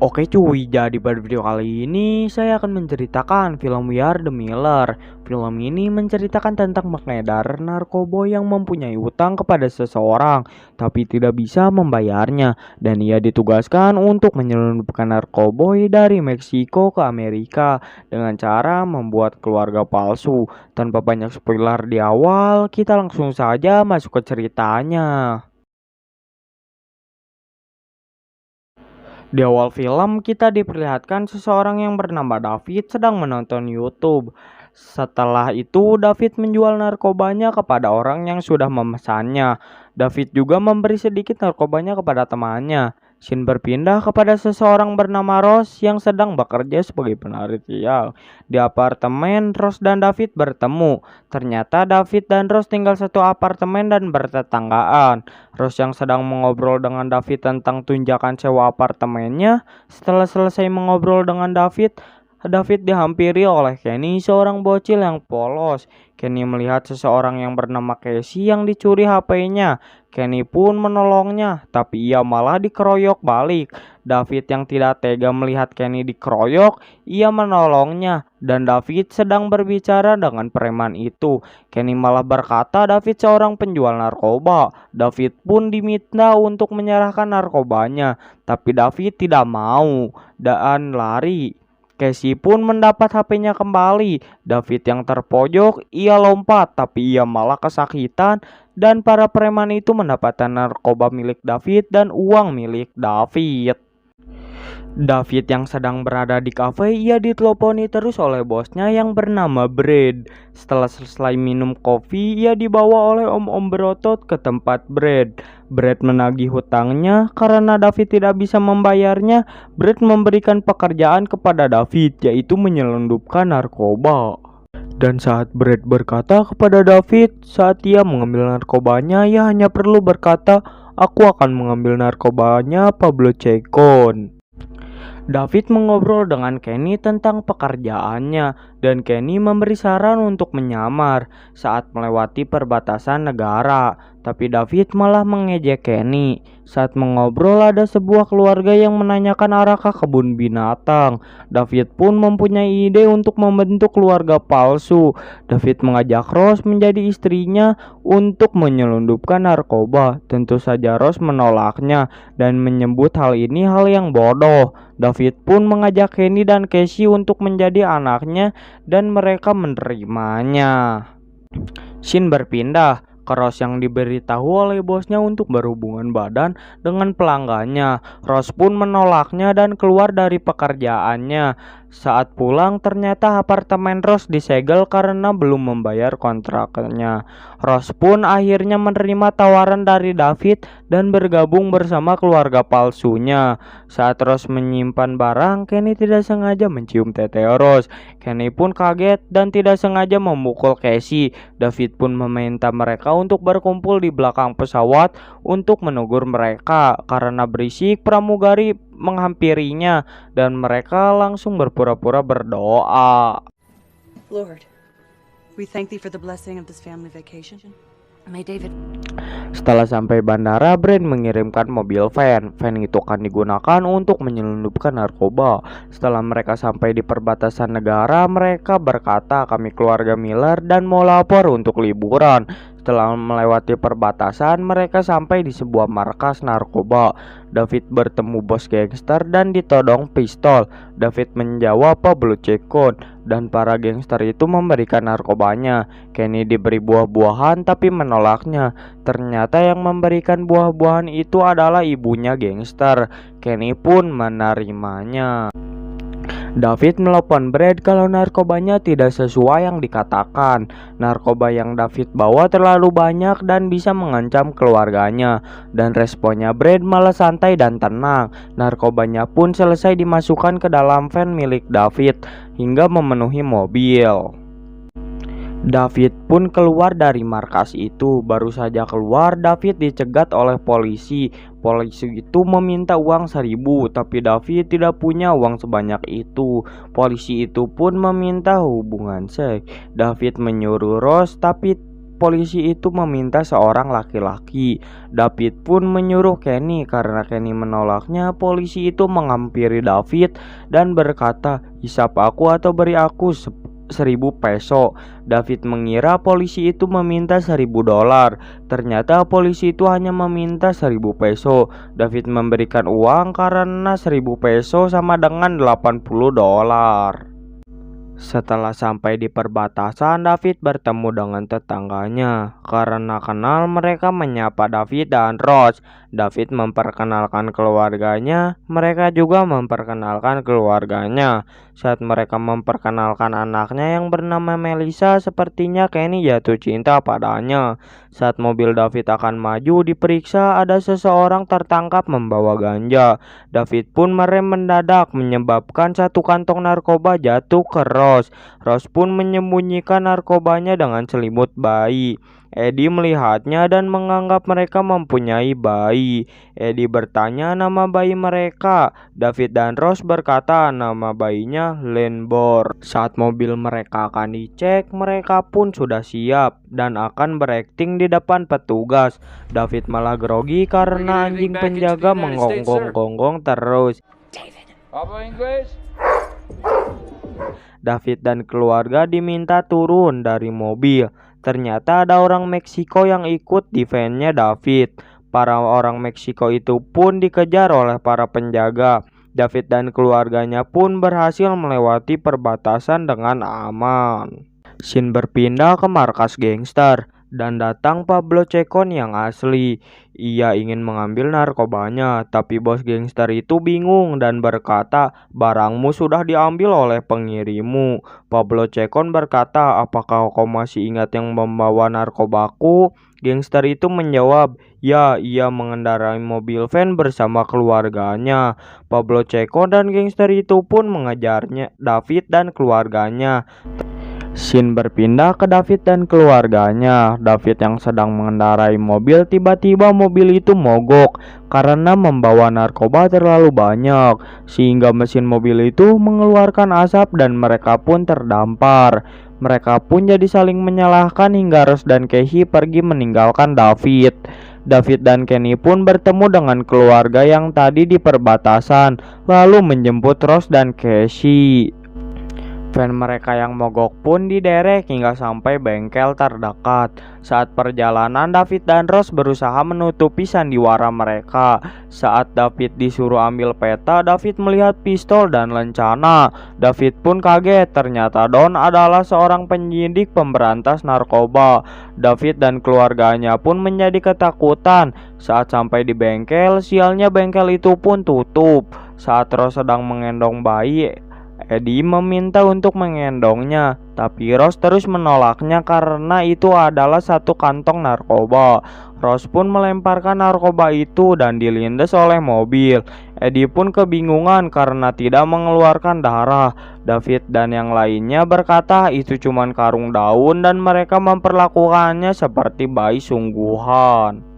Oke cuy, jadi pada video kali ini saya akan menceritakan film We Are The Miller. Film ini menceritakan tentang pengedar narkoba yang mempunyai utang kepada seseorang tapi tidak bisa membayarnya, dan ia ditugaskan untuk menyelundupkan narkoba dari Meksiko ke Amerika dengan cara membuat keluarga palsu. Tanpa banyak spoiler di awal, kita langsung saja masuk ke ceritanya. Di awal film, kita diperlihatkan seseorang yang bernama David sedang menonton YouTube. Setelah itu, David menjual narkobanya kepada orang yang sudah memesannya. David juga memberi sedikit narkobanya kepada temannya. Scene berpindah kepada seseorang bernama Rose yang sedang bekerja sebagai penarikial. Di apartemen, Rose dan David bertemu. Ternyata David dan Rose tinggal satu apartemen dan bertetanggaan. Rose yang sedang mengobrol dengan David tentang tunjangan sewa apartemennya. Setelah selesai mengobrol dengan David, David dihampiri oleh Kenny, seorang bocil yang polos. Kenny melihat seseorang yang bernama Casey yang dicuri HP-nya. Kenny pun menolongnya, tapi ia malah dikeroyok balik. David yang tidak tega melihat Kenny dikeroyok, ia menolongnya, dan David sedang berbicara dengan preman itu. Kenny malah berkata David seorang penjual narkoba. David pun diminta untuk menyerahkan narkobanya, tapi David tidak mau dan lari. Casey pun mendapat HP-nya kembali. David yang terpojok, ia lompat tapi ia malah kesakitan, dan para preman itu mendapatkan narkoba milik David dan uang milik David. David yang sedang berada di kafe, ia diteleponi terus oleh bosnya yang bernama Brad. Setelah selesai minum kopi, ia dibawa oleh om-om berotot ke tempat Brad. Brad menagih hutangnya karena David tidak bisa membayarnya. Brad memberikan pekerjaan kepada David, yaitu menyelundupkan narkoba. Dan saat Brad berkata kepada David, saat ia mengambil narkobanya, ia hanya perlu berkata, "Aku akan mengambil narkobanya Pablo Chacon." David mengobrol dengan Kenny tentang pekerjaannya, dan Kenny memberi saran untuk menyamar saat melewati perbatasan negara. Tapi David malah mengejek Kenny. Saat mengobrol, ada sebuah keluarga yang menanyakan arah ke kebun binatang. David pun mempunyai ide untuk membentuk keluarga palsu. David mengajak Rose menjadi istrinya untuk menyelundupkan narkoba. Tentu saja Rose menolaknya dan menyebut hal ini hal yang bodoh. David pun mengajak Kenny dan Casey untuk menjadi anaknya, dan mereka menerimanya. Scene berpindah ke Rose yang diberitahu oleh bosnya untuk berhubungan badan dengan pelanggannya. Rose pun menolaknya dan keluar dari pekerjaannya. Saat pulang, ternyata apartemen Rose disegel karena belum membayar kontraknya. Rose pun akhirnya menerima tawaran dari David dan bergabung bersama keluarga palsunya. Saat Rose menyimpan barang, Kenny tidak sengaja mencium tete Rose. Kenny pun kaget dan tidak sengaja memukul Casey. David pun meminta mereka untuk berkumpul di belakang pesawat untuk menegur mereka karena berisik pramugari menghampirinya, dan mereka langsung berpura-pura berdoa. Lord, we thank thee for the blessing of this family vacation. May David. Setelah sampai bandara, Brand mengirimkan mobil van. Van itu akan digunakan untuk menyelundupkan narkoba. Setelah mereka sampai di perbatasan negara, mereka berkata, "Kami keluarga Miller dan mau lapor untuk liburan." Setelah melewati perbatasan, mereka sampai di sebuah markas narkoba. David bertemu bos gangster dan ditodong pistol. David menjawab Pablo Chacon, dan para gangster itu memberikan narkobanya. Kenny diberi buah-buahan tapi menolaknya. Ternyata yang memberikan buah-buahan itu adalah ibunya gangster. Kenny pun menerimanya. David melepon Brad kalau narkobanya tidak sesuai yang dikatakan. Narkoba yang David bawa terlalu banyak dan bisa mengancam keluarganya. Dan responnya Brad malah santai dan tenang. Narkobanya pun selesai dimasukkan ke dalam van milik David hingga memenuhi mobil. David pun keluar dari markas itu. Baru saja keluar, David dicegat oleh polisi. Polisi itu meminta uang 1.000, tapi David tidak punya uang sebanyak itu. Polisi itu pun meminta hubungan seks. David menyuruh Rose, tapi polisi itu meminta seorang laki-laki. David pun menyuruh Kenny. Karena Kenny menolaknya, polisi itu menghampiri David dan berkata, "Hisap aku atau beri aku 1.000 peso." David mengira polisi itu meminta $1.000. Ternyata polisi itu hanya meminta 1.000 peso. David memberikan uang karena 1.000 peso sama dengan $80. Setelah sampai di perbatasan, David bertemu dengan tetangganya. Karena kenal, mereka menyapa David dan Rose. David memperkenalkan keluarganya, mereka juga memperkenalkan keluarganya. Saat mereka memperkenalkan anaknya yang bernama Melissa, sepertinya Kenny jatuh cinta padanya. Saat mobil David akan maju diperiksa, ada seseorang tertangkap membawa ganja. David pun merem mendadak, menyebabkan satu kantong narkoba jatuh ke Rose. Rose pun menyembunyikan narkobanya dengan selimut bayi. Eddie melihatnya dan menganggap mereka mempunyai bayi. Eddie bertanya nama bayi mereka. David dan Rose berkata nama bayinya Lenbor. Saat mobil mereka akan dicek, mereka pun sudah siap dan akan berakting di depan petugas. David malah grogi karena anjing penjaga menggonggong-gonggong terus. David dan keluarga diminta turun dari mobil. Ternyata ada orang Meksiko yang ikut di van-nya David. Para orang Meksiko itu pun dikejar oleh para penjaga. David dan keluarganya pun berhasil melewati perbatasan dengan aman. Scene berpindah ke markas gangster dan datang Pablo Chacon yang asli. Ia ingin mengambil narkobanya, tapi bos gangster itu bingung dan berkata, "Barangmu sudah diambil oleh pengirimmu." Pablo Chacon berkata, "Apakah kau masih ingat yang membawa narkobaku?" Gangster itu menjawab, "Ya, ia mengendarai mobil van bersama keluarganya." Pablo Chacon dan gangster itu pun mengejarnya David dan keluarganya. Scene berpindah ke David dan keluarganya. David yang sedang mengendarai mobil, tiba-tiba mobil itu mogok karena membawa narkoba terlalu banyak, sehingga mesin mobil itu mengeluarkan asap dan mereka pun terdampar. Mereka pun jadi saling menyalahkan hingga Rose dan Casey pergi meninggalkan David. David dan Kenny pun bertemu dengan keluarga yang tadi di perbatasan, lalu menjemput Rose dan Casey. Van mereka yang mogok pun diderek hingga sampai bengkel terdekat. Saat perjalanan, David dan Rose berusaha menutupi sandiwara mereka. Saat David disuruh ambil peta, David melihat pistol dan lencana. David pun kaget, ternyata Don adalah seorang penyidik pemberantas narkoba. David dan keluarganya pun menjadi ketakutan. Saat sampai di bengkel, sialnya bengkel itu pun tutup. Saat Rose sedang mengendong bayi, Eddie meminta untuk menggendongnya, tapi Rose terus menolaknya karena itu adalah satu kantong narkoba. Rose pun melemparkan narkoba itu dan dilindas oleh mobil. Eddie pun kebingungan karena tidak mengeluarkan darah. David dan yang lainnya berkata itu cuma karung daun dan mereka memperlakukannya seperti bayi sungguhan.